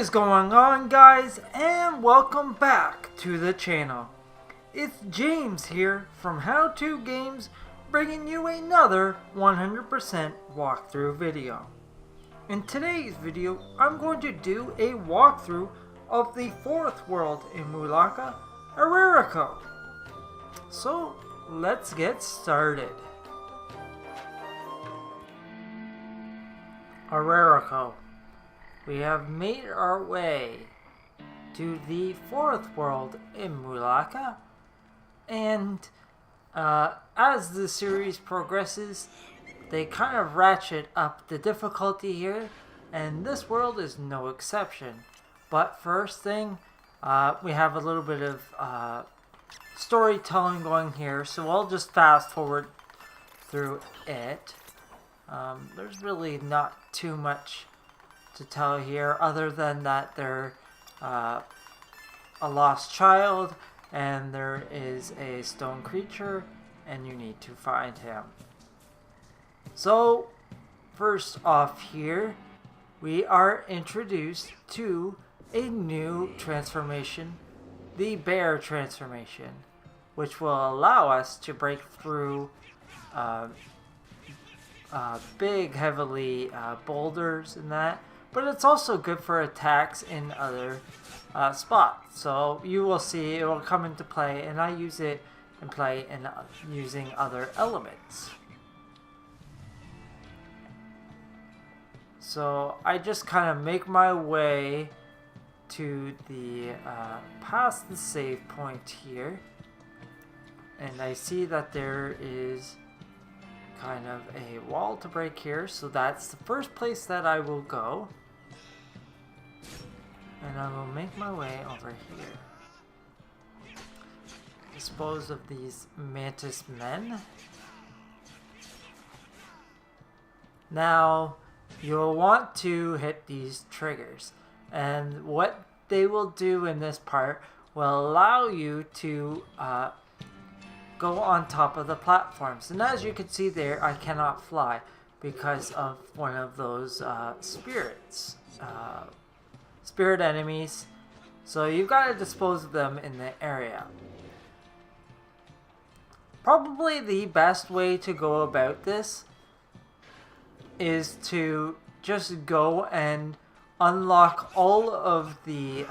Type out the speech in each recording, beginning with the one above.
is going on, guys, and welcome back to the channel. It's James here from How To Games, bringing you another 100% walkthrough video. In today's video, I'm going to do a walkthrough of the fourth world in Mulaka, Arareko. So let's get started. Arareko. We have made our way to the fourth world in Mulaka, and as the series progresses, they kind of ratchet up the difficulty here, and this world is no exception. But first thing, we have a little bit of storytelling going here, so I'll just fast forward through it. There's really not too much to tell here, other than that they're a lost child and there is a stone creature and you need to find him. So first off here, we are introduced to a new transformation, the bear transformation, which will allow us to break through big heavily boulders and that. But it's also good for attacks in other spots. So you will see it will come into play, and I use it and play in using other elements. So I just kind of make my way to the past the save point here, and I see that there is kind of a wall to break here, so that's the first place that I will go. And I will make my way over here. Dispose of these mantis men. Now, you'll want to hit these triggers. And what they will do in this part will allow you to go on top of the platforms. And as you can see there, I cannot fly because of one of those spirits. Spirit enemies, so you've got to dispose of them in the area. Probably the best way to go about this is to just go and unlock all of the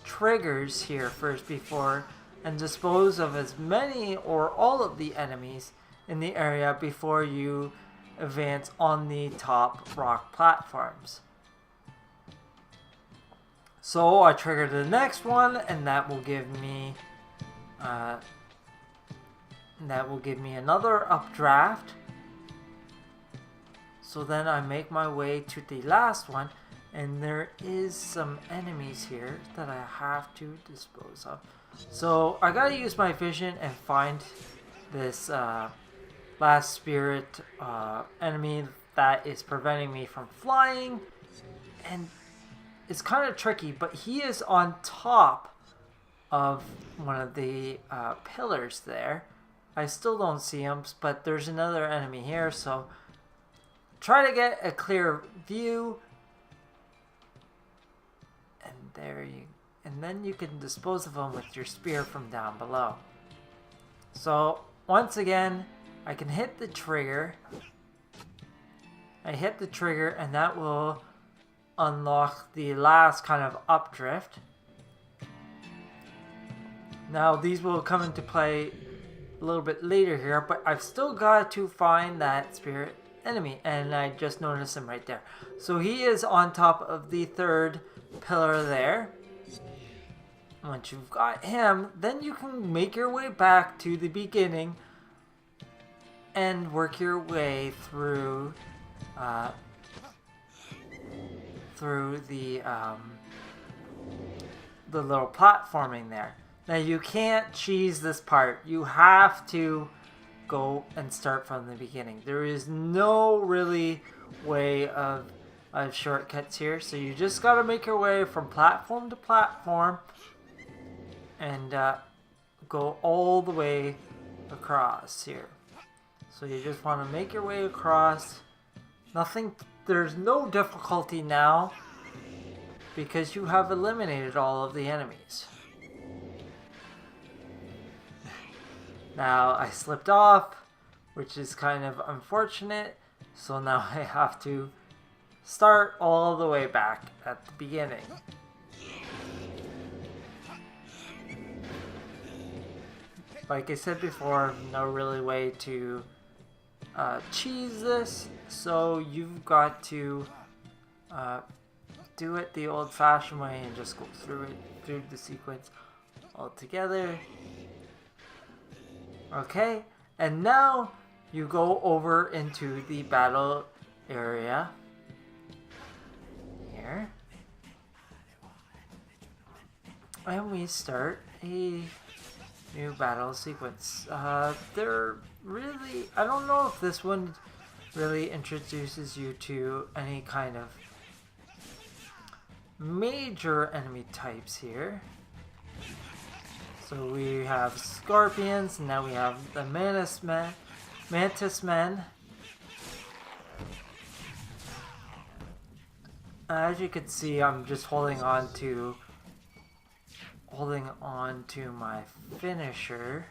triggers here first before, and dispose of as many or all of the enemies in the area before you advance on the top rock platforms. So I trigger the next one, and that will give me another updraft. So then I make my way to the last one, and there is some enemies here that I have to dispose of. So I gotta use my vision and find this last spirit enemy that is preventing me from flying, and it's kind of tricky, but he is on top of one of the pillars there. I still don't see him, but there's another enemy here, so try to get a clear view. And then you can dispose of him with your spear from down below. So once again, I can hit the trigger. I hit the trigger, and that will unlock the last kind of updrift. Now these will come into play a little bit later here, but I've still got to find that spirit enemy, and I just noticed him right there. So he is on top of the third pillar there. Once you've got him, then you can make your way back to the beginning and work your way through the little platforming there. Now you can't cheese this part. You have to go and start from the beginning. There is no really way of shortcuts here, so you just got to make your way from platform to platform and go all the way across here. So you just want to make your way across. There's no difficulty now. because you have eliminated all of the enemies. Now I slipped off, which is kind of unfortunate, so now I have to start all the way back at the beginning. Like I said before, no really way to cheese this, so you've got to do it the old-fashioned way and just go through the sequence all together. Okay, and now you go over into the battle area here, and we start a new battle sequence. They're really, I don't know if this one really introduces you to any kind of major enemy types here. So we have scorpions, and now we have the mantis men. As you can see, I'm just holding on to my finisher.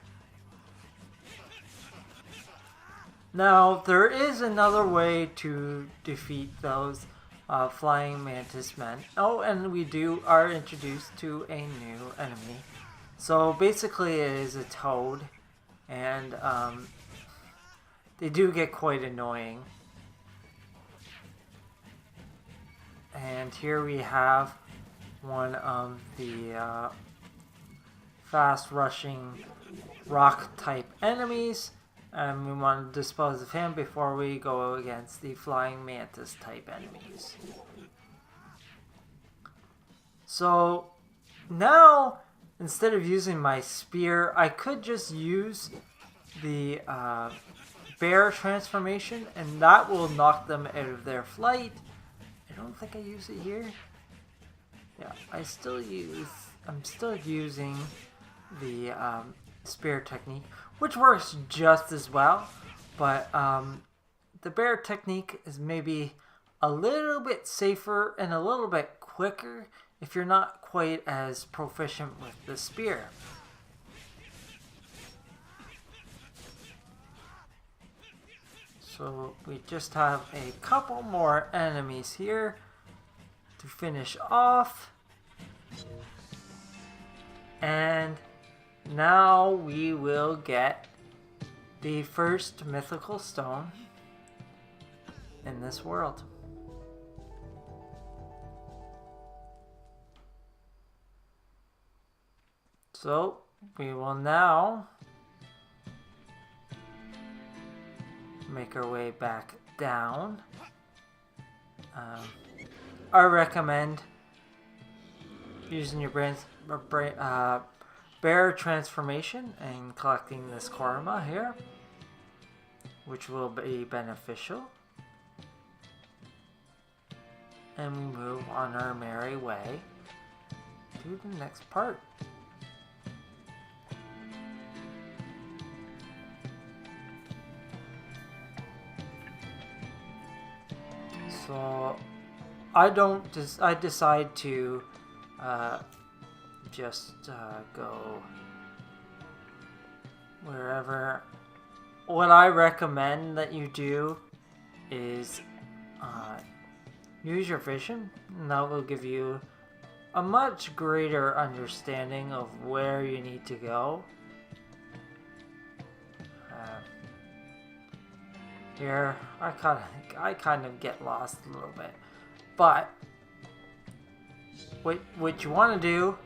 Now there is another way to defeat those flying mantis men. Oh, and we are introduced to a new enemy. So basically it is a toad, and they do get quite annoying. And here we have one of the fast rushing rock type enemies, and we want to dispose of him before we go against the flying mantis type enemies. So now, instead of using my spear, I could just use the bear transformation, and that will knock them out of their flight. I don't think I use it here. Yeah, I'm still using the spear technique, which works just as well, but the bear technique is maybe a little bit safer and a little bit quicker if you're not quite as proficient with the spear. So we just have a couple more enemies here to finish off. And now we will get the first mythical stone in this world. So we will now make our way back down. I recommend using your bear transformation and collecting this korma here, which will be beneficial. And we move on our merry way to the next part. So I decide to just go wherever. What I recommend that you do is use your vision, and that will give you a much greater understanding of where you need to go. Here, I kind of get lost a little bit, but what you want to do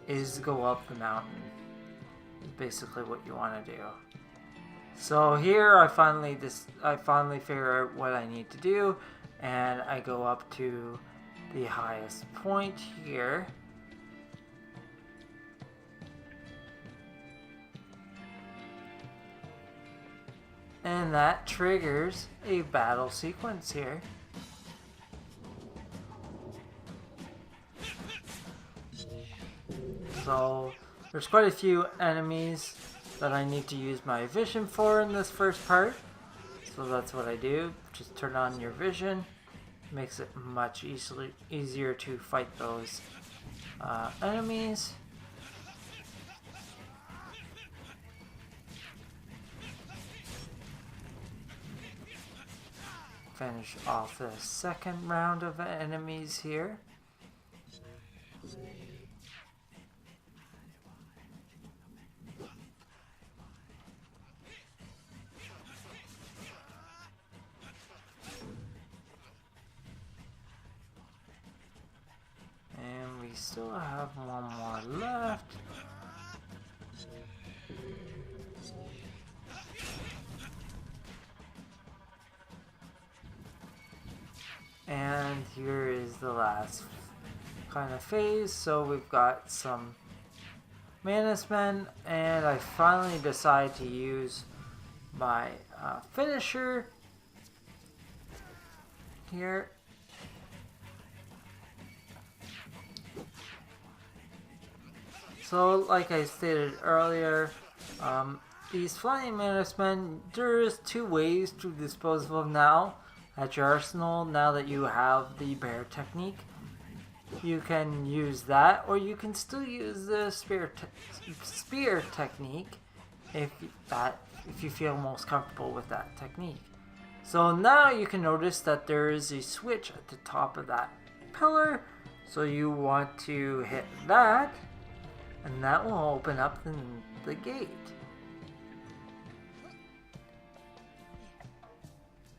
is go up the mountain. Is basically what you want to do. So here, I finally figure out what I need to do, and I go up to the highest point here. And that triggers a battle sequence here. So there's quite a few enemies that I need to use my vision for in this first part. So that's what I do. Just turn on your vision. makes it much easier to fight those enemies. Finish off the second round of enemies here. And we still have one more left. And here is the last kind of phase. So we've got some Manus Men, and I finally decide to use my finisher here. So like I stated earlier, these flying Manus Men, there's two ways to dispose of them now at your arsenal. Now that you have the bear technique, you can use that, or you can still use the spear technique if you feel most comfortable with that technique. So now you can notice that there is a switch at the top of that pillar, so you want to hit that, and that will open up the gate.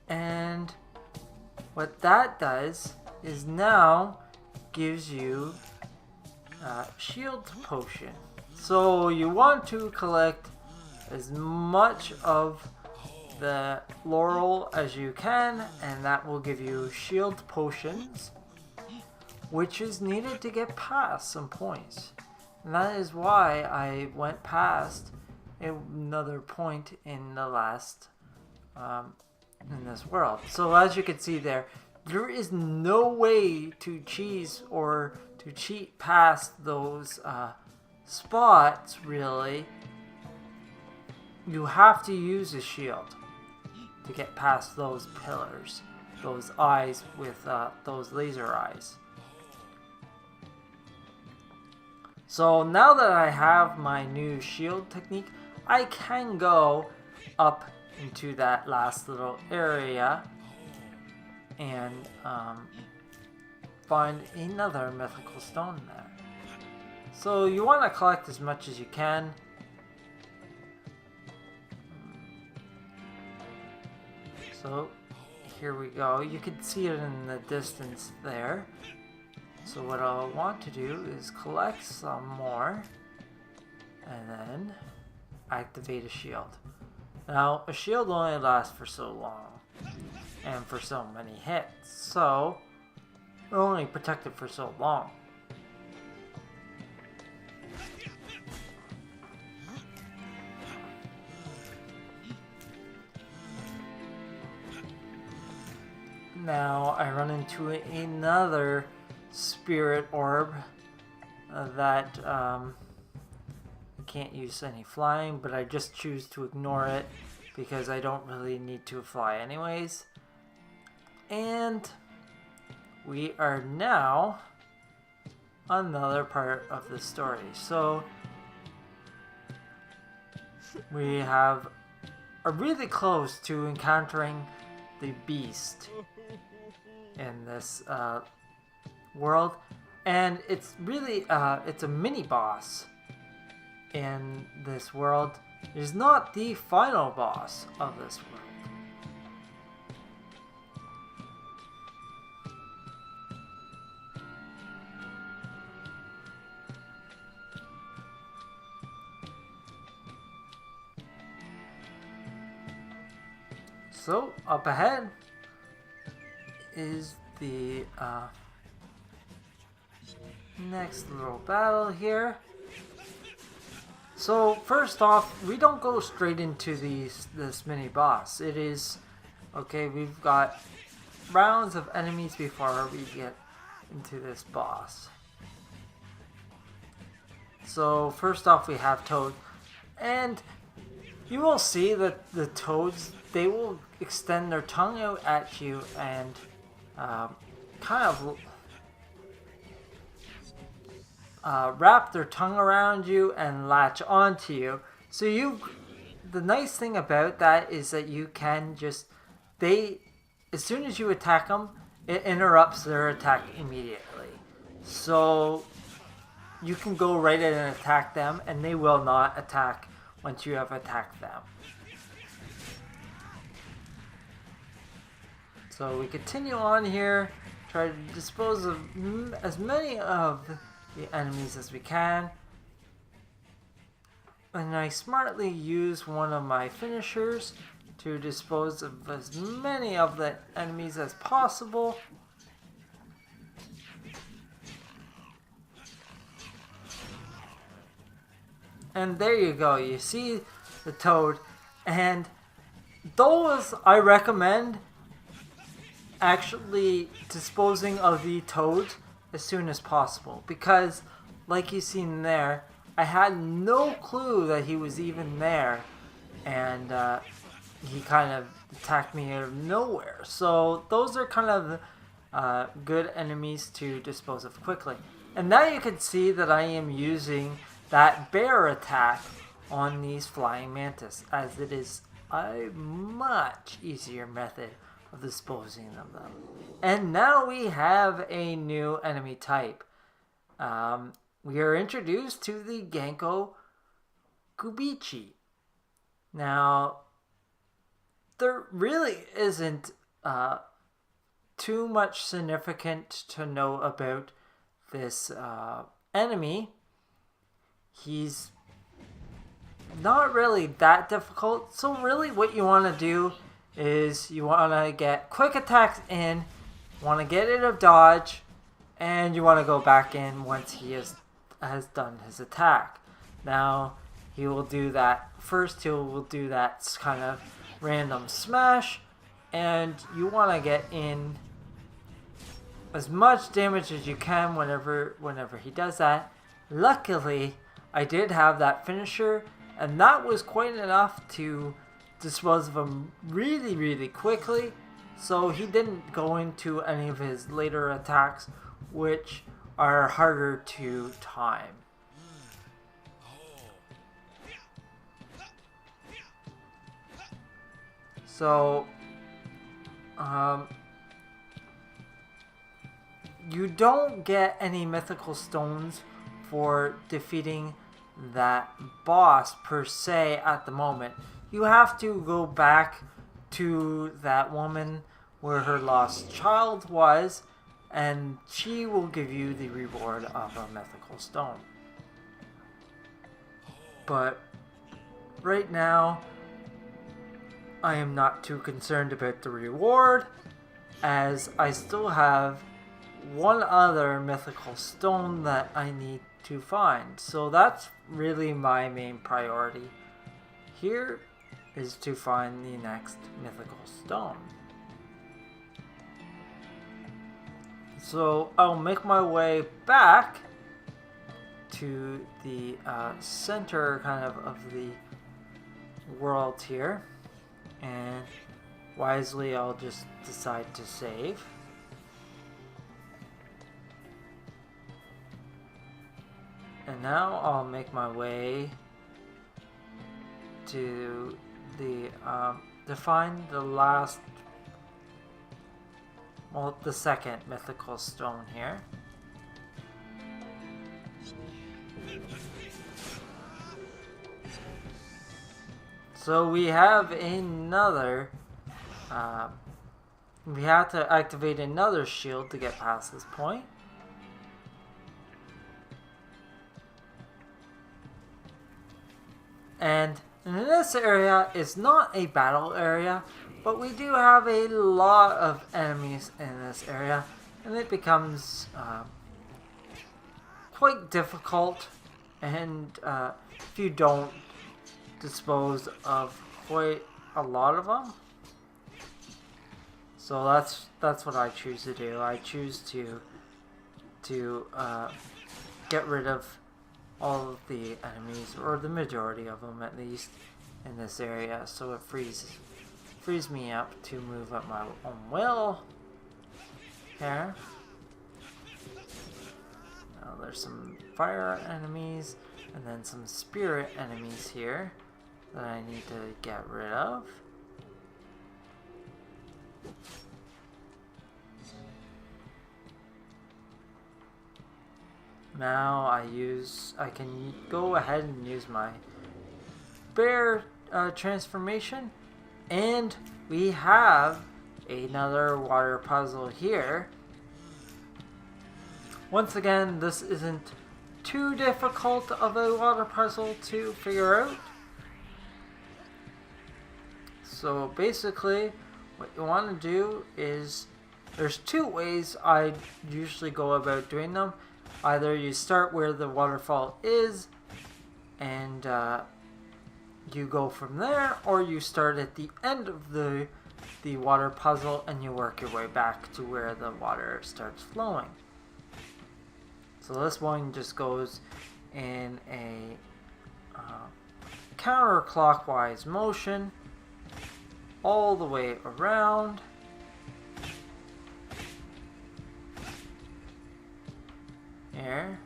And what that does is now gives you a shield potion. So you want to collect as much of the laurel as you can, and that will give you shield potions, which is needed to get past some points. And that is why I went past another point in the last in this world. So as you can see there is no way to cheat past those spots, really. You have to use a shield to get past those pillars, those eyes with those laser eyes. So now that I have my new shield technique, I can go up into that last little area and find another mythical stone there. So you want to collect as much as you can. So here we go. You can see it in the distance there. So what I'll want to do is collect some more and then activate a shield. Now, a shield only lasts for so long and for so many hits, so we're only protected for so long. Now I run into another spirit orb that I can't use any flying, but I just choose to ignore it because I don't really need to fly anyways. And we are now another part of the story. So we are really close to encountering the beast in this world, and it's really it's a mini boss in this world. It is not the final boss of this world. So up ahead is the next little battle here. So first off, we don't go straight into this mini boss. It is okay. We've got rounds of enemies before we get into this boss. So first off, we have Toad, and you will see that the toads, they will extend their tongue out at you and kind of wrap their tongue around you and latch onto you. So the nice thing about that is that you can just, as soon as you attack them, it interrupts their attack immediately. So you can go right in and attack them, and they will not attack once you have attacked them. So we continue on here, try to dispose of as many of the enemies as we can. And I smartly use one of my finishers to dispose of as many of the enemies as possible. And there you go, you see the toad. And those I recommend actually disposing of the toad as soon as possible, because like you've seen there, I had no clue that he was even there, and he kind of attacked me out of nowhere. So those are kind of good enemies to dispose of quickly. And now you can see that I am using that bear attack on these flying mantis, as it is a much easier method of disposing of them. And now we have a new enemy type. We are introduced to the Genko Kubichi. Now, there really isn't too much significant to know about this enemy. He's not really that difficult. So really what you want to do is you want to get quick attacks in, want to get rid of dodge, and you want to go back in once he has done his attack. Now, he will do that. First, he will do that kind of random smash, and you want to get in as much damage as you can whenever he does that. Luckily, I did have that finisher, and that was quite enough to dispose of him really, really quickly. So he didn't go into any of his later attacks, which are harder to time. So, you don't get any mythical stones for defeating that boss per se at the moment. You have to go back to that woman where her lost child was, and she will give you the reward of a mythical stone. But right now, I am not too concerned about the reward, as I still have one other mythical stone that I need to find. So that's really my main priority here, is to find the next mythical stone. So I'll make my way back to the center kind of the world here, and wisely I'll just decide to save. And now I'll make my way to find the last, well, the second mythical stone here. So we have another, we have to activate another shield to get past this point. And in this area, it's not a battle area, but we do have a lot of enemies in this area, and it becomes quite difficult, and if you don't dispose of quite a lot of them. So that's what I choose to do. I choose to get rid of all of the enemies, or the majority of them at least, in this area, so it frees me up to move at my own will. here. Now there's some fire enemies and then some spirit enemies here that I need to get rid of. Now I can go ahead and use my bear transformation, and we have another water puzzle here. Once again, this isn't too difficult of a water puzzle to figure out. So basically, what you want to do is, there's two ways I usually go about doing them. Either you start where the waterfall is and you go from there, or you start at the end of the water puzzle and you work your way back to where the water starts flowing. So this one just goes in a counterclockwise motion all the way around. Here.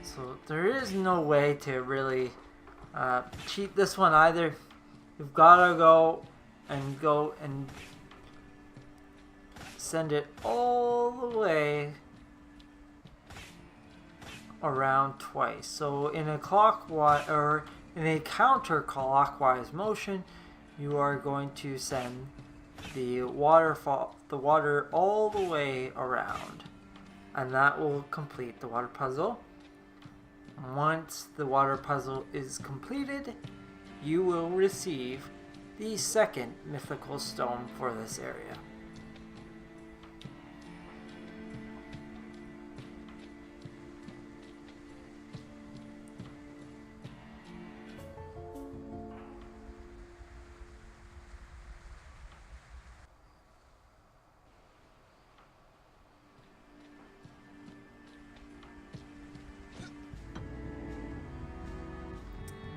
So there is no way to really cheat this one either. You've got to go and send it all the way around twice. So in a clockwise or in a counterclockwise motion, you are going to send the water all the way around, and that will complete the water puzzle. Once the water puzzle is completed, you will receive the second mythical stone for this area.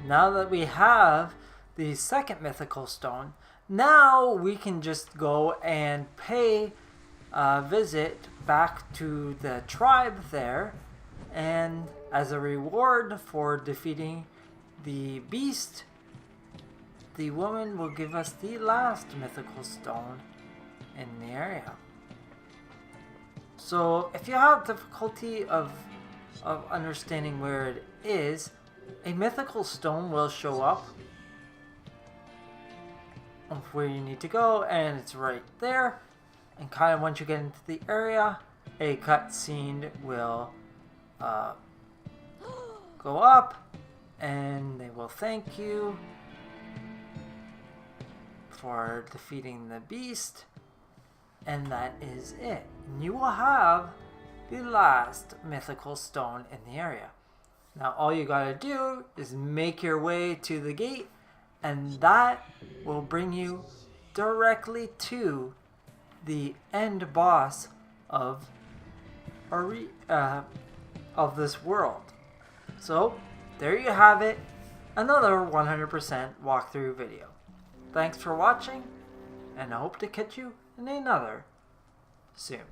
Now that we have the second mythical stone, now we can just go and pay a visit back to the tribe there, and as a reward for defeating the beast, the woman will give us the last mythical stone in the area. So if you have difficulty of understanding where it is, a mythical stone will show up of where you need to go, and it's right there. And kind of once you get into the area, a cutscene will go up, and they will thank you for defeating the beast, and that is it. And you will have the last mythical stone in the area. Now all you gotta do is make your way to the gate, and that will bring you directly to the end boss of this world. So there you have it, another 100% walkthrough video. Thanks for watching, and I hope to catch you in another soon.